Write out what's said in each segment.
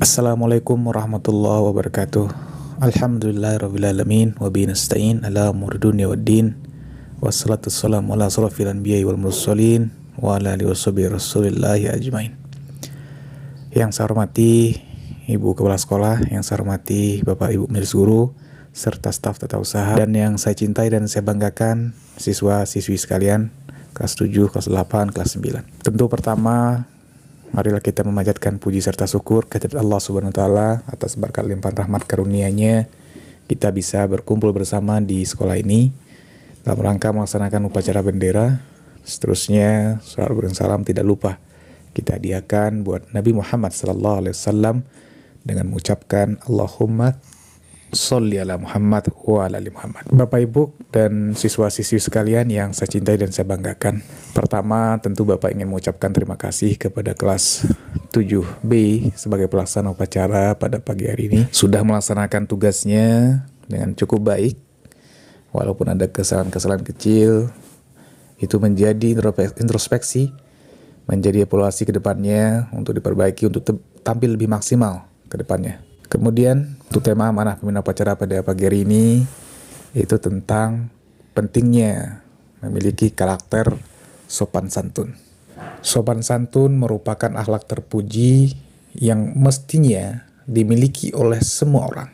Assalamualaikum warahmatullahi wabarakatuh. Alhamdulillahirrabbilalamin. Wabihi nasta'in ala umuri dunya waddin. Wassalatu wassalamu ala asrofil anbiya'i wal mursalin wa ala alihi washabihi rasulillahi ajmain. Yang saya hormati Ibu Kepala Sekolah, yang saya hormati Bapak Ibu Majelis Guru, serta staf tata usaha, dan yang saya cintai dan saya banggakan siswa-siswi sekalian kelas 7, kelas 8, kelas 9. Tentu pertama, marilah kita memanjatkan puji serta syukur kehadirat Allah Subhanahu wa taala atas berkat limpahan rahmat karunia-Nya kita bisa berkumpul bersama di sekolah ini dalam rangka melaksanakan upacara bendera. Seterusnya, salawat dan salam tidak lupa kita hadiahkan buat Nabi Muhammad SAW dengan mengucapkan Allahumma sholli ala Muhammad wa ala ali Muhammad. Bapak Ibu dan siswa-siswi sekalian yang saya cintai dan saya banggakan. Pertama, tentu Bapak ingin mengucapkan terima kasih kepada kelas 7B sebagai pelaksana upacara pada pagi hari ini. Sudah melaksanakan tugasnya dengan cukup baik. Walaupun ada kesalahan-kesalahan kecil, itu menjadi introspeksi, menjadi evaluasi ke depannya untuk diperbaiki, untuk tampil lebih maksimal ke depannya. Kemudian untuk tema amanah pembina upacara pada pagi hari ini itu tentang pentingnya memiliki karakter sopan santun. Sopan santun merupakan akhlak terpuji yang mestinya dimiliki oleh semua orang,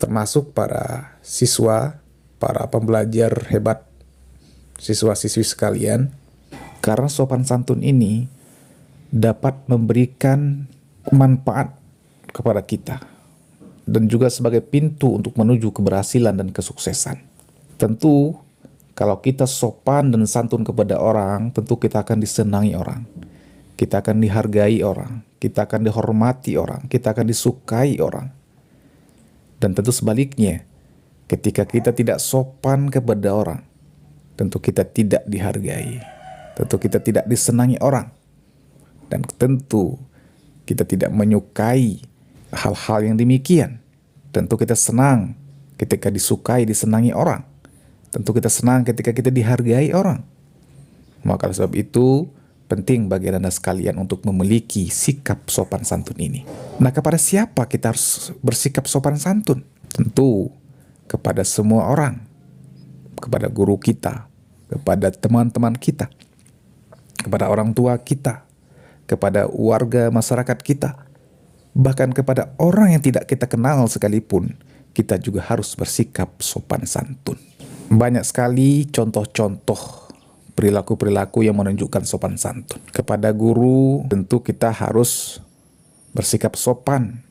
termasuk para siswa, para pembelajar hebat, siswa-siswi sekalian, karena sopan santun ini dapat memberikan manfaat kepada kita dan juga sebagai pintu untuk menuju keberhasilan dan kesuksesan. Tentu kalau kita sopan dan santun kepada orang, tentu kita akan disenangi orang, kita akan dihargai orang, kita akan dihormati orang, kita akan disukai orang. Dan tentu sebaliknya, ketika kita tidak sopan kepada orang, tentu kita tidak dihargai, tentu kita tidak disenangi orang, dan tentu kita tidak menyukai hal-hal yang demikian. Tentu kita senang ketika disukai, disenangi orang. Tentu kita senang ketika kita dihargai orang. Maka sebab itu penting bagi Anda sekalian untuk memiliki sikap sopan santun ini. Nah, kepada siapa kita harus bersikap sopan santun? Tentu kepada semua orang, kepada guru kita, kepada teman-teman kita, kepada orang tua kita, kepada warga masyarakat kita, bahkan kepada orang yang tidak kita kenal sekalipun, kita juga harus bersikap sopan santun. Banyak sekali contoh-contoh perilaku-perilaku yang menunjukkan sopan santun. Kepada guru, tentu kita harus bersikap sopan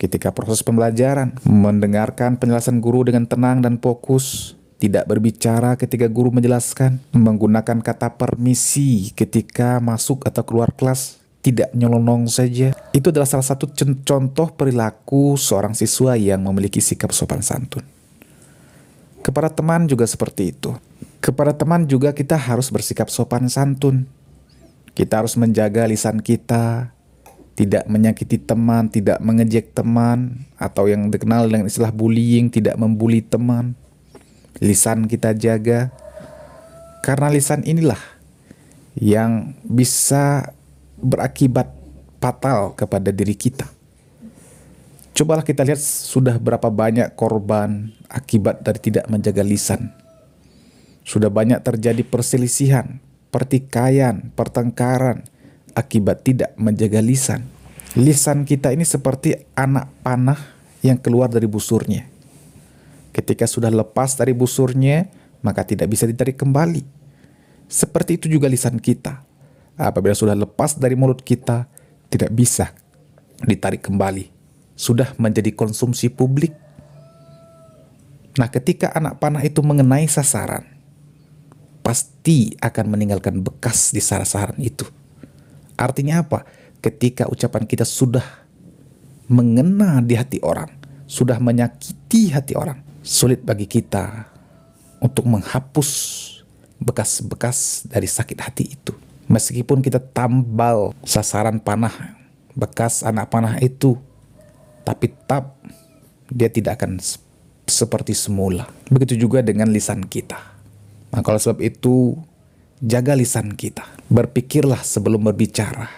ketika proses pembelajaran, mendengarkan penjelasan guru dengan tenang dan fokus, tidak berbicara ketika guru menjelaskan, menggunakan kata permisi ketika masuk atau keluar kelas, tidak nyelonong saja. Itu adalah salah satu contoh perilaku seorang siswa yang memiliki sikap sopan santun. Kepada teman juga seperti itu. Kepada teman juga kita harus bersikap sopan santun. Kita harus menjaga lisan kita, tidak menyakiti teman, tidak mengejek teman, atau yang dikenal dengan istilah bullying, tidak membuli teman. Lisan kita jaga, karena lisan inilah yang bisa berakibat fatal kepada diri kita. Cobalah kita lihat sudah berapa banyak korban akibat dari tidak menjaga lisan. Sudah banyak terjadi perselisihan, pertikaian, pertengkaran akibat tidak menjaga lisan. Lisan kita ini seperti anak panah yang keluar dari busurnya. Ketika sudah lepas dari busurnya, maka tidak bisa ditarik kembali. Seperti itu juga lisan kita. Apabila sudah lepas dari mulut kita, tidak bisa ditarik kembali. Sudah menjadi konsumsi publik. Nah, ketika anak panah itu mengenai sasaran, pasti akan meninggalkan bekas di sasaran itu. Artinya apa? Ketika ucapan kita sudah mengena di hati orang, sudah menyakiti hati orang, sulit bagi kita untuk menghapus bekas-bekas dari sakit hati itu. Meskipun kita tambal sasaran panah, bekas anak panah itu, tapi tetap dia tidak akan seperti semula. Begitu juga dengan lisan kita. Nah, kalau sebab itu, jaga lisan kita. Berpikirlah sebelum berbicara.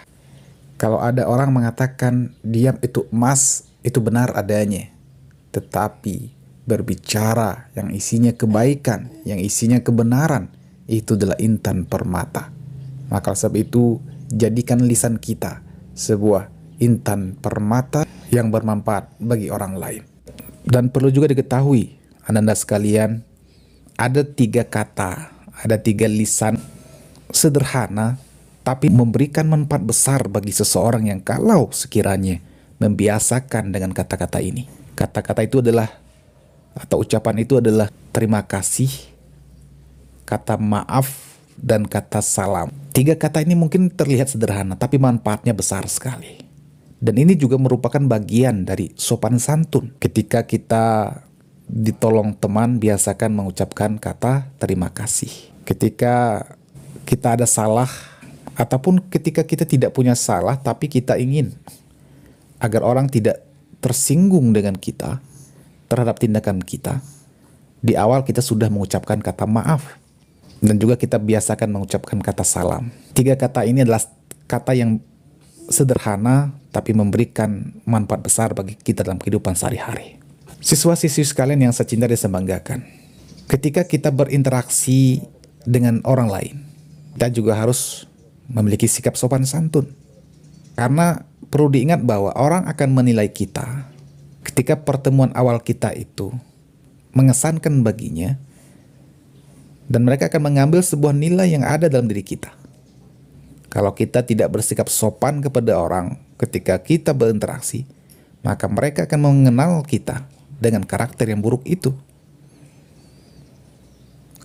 Kalau ada orang mengatakan diam itu emas, itu benar adanya. Tetapi berbicara yang isinya kebaikan, yang isinya kebenaran, itu adalah intan permata. Maka sebab itu, jadikan lisan kita sebuah intan permata yang bermanfaat bagi orang lain. Dan perlu juga diketahui, Anda sekalian, ada 3 kata, ada 3 lisan sederhana, tapi memberikan manfaat besar bagi seseorang yang kalau sekiranya membiasakan dengan kata-kata ini. Kata-kata itu adalah, atau ucapan itu adalah terima kasih, kata maaf, dan kata salam. 3 kata ini mungkin terlihat sederhana, tapi manfaatnya besar sekali. Dan ini juga merupakan bagian dari sopan santun. Ketika kita ditolong teman, biasakan mengucapkan kata terima kasih. Ketika kita ada salah, ataupun ketika kita tidak punya salah, tapi kita ingin agar orang tidak tersinggung dengan kita terhadap tindakan kita, di awal kita sudah mengucapkan kata maaf. Dan juga kita biasakan mengucapkan kata salam. 3 kata ini adalah kata yang sederhana, tapi memberikan manfaat besar bagi kita dalam kehidupan sehari-hari. Siswa-siswi sekalian yang saya cinta dan saya banggakan, ketika kita berinteraksi dengan orang lain, kita juga harus memiliki sikap sopan santun. Karena perlu diingat bahwa orang akan menilai kita ketika pertemuan awal kita itu mengesankan baginya, dan mereka akan mengambil sebuah nilai yang ada dalam diri kita. Kalau kita tidak bersikap sopan kepada orang ketika kita berinteraksi, maka mereka akan mengenal kita dengan karakter yang buruk itu.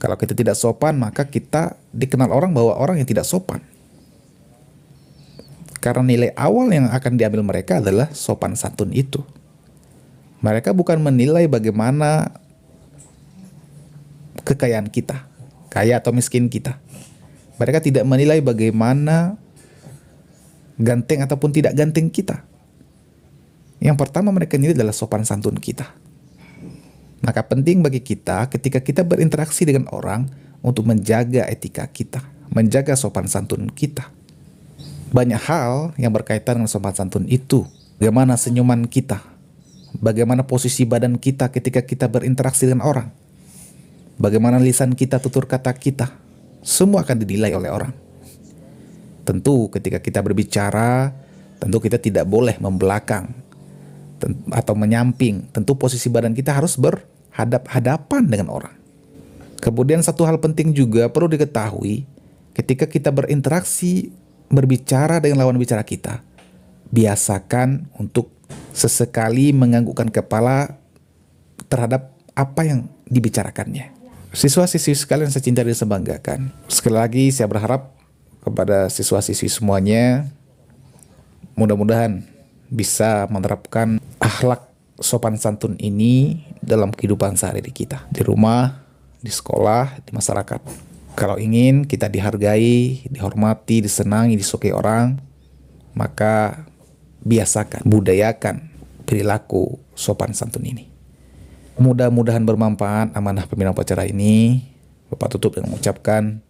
Kalau kita tidak sopan, maka kita dikenal orang bahwa orang yang tidak sopan. Karena nilai awal yang akan diambil mereka adalah sopan santun itu. Mereka bukan menilai bagaimana kekayaan kita, kaya atau miskin kita. Mereka tidak menilai bagaimana ganteng ataupun tidak ganteng kita. Yang pertama mereka nilai adalah sopan santun kita. Maka penting bagi kita ketika kita berinteraksi dengan orang untuk menjaga etika kita, menjaga sopan santun kita. Banyak hal yang berkaitan dengan sopan santun itu. Bagaimana senyuman kita, bagaimana posisi badan kita ketika kita berinteraksi dengan orang, bagaimana lisan kita, tutur kata kita, semua akan dinilai oleh orang. Tentu ketika kita berbicara, tentu kita tidak boleh membelakang atau menyamping. Tentu posisi badan kita harus berhadap-hadapan dengan orang. Kemudian satu hal penting juga perlu diketahui, ketika kita berinteraksi, berbicara dengan lawan bicara kita, biasakan untuk sesekali menganggukkan kepala terhadap apa yang dibicarakannya. Siswa-siswi sekalian saya cinta dan saya banggakan, sekali lagi saya berharap kepada siswa-siswi semuanya, mudah-mudahan bisa menerapkan akhlak sopan santun ini dalam kehidupan sehari-hari kita, di rumah, di sekolah, di masyarakat. Kalau ingin kita dihargai, dihormati, disenangi, disukai orang, maka biasakan, budayakan perilaku sopan santun ini. Mudah-mudahan bermanfaat amanah pembinaan upacara ini. Bapak tutup dengan mengucapkan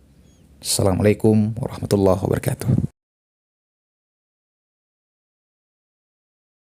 Assalamualaikum warahmatullahi wabarakatuh.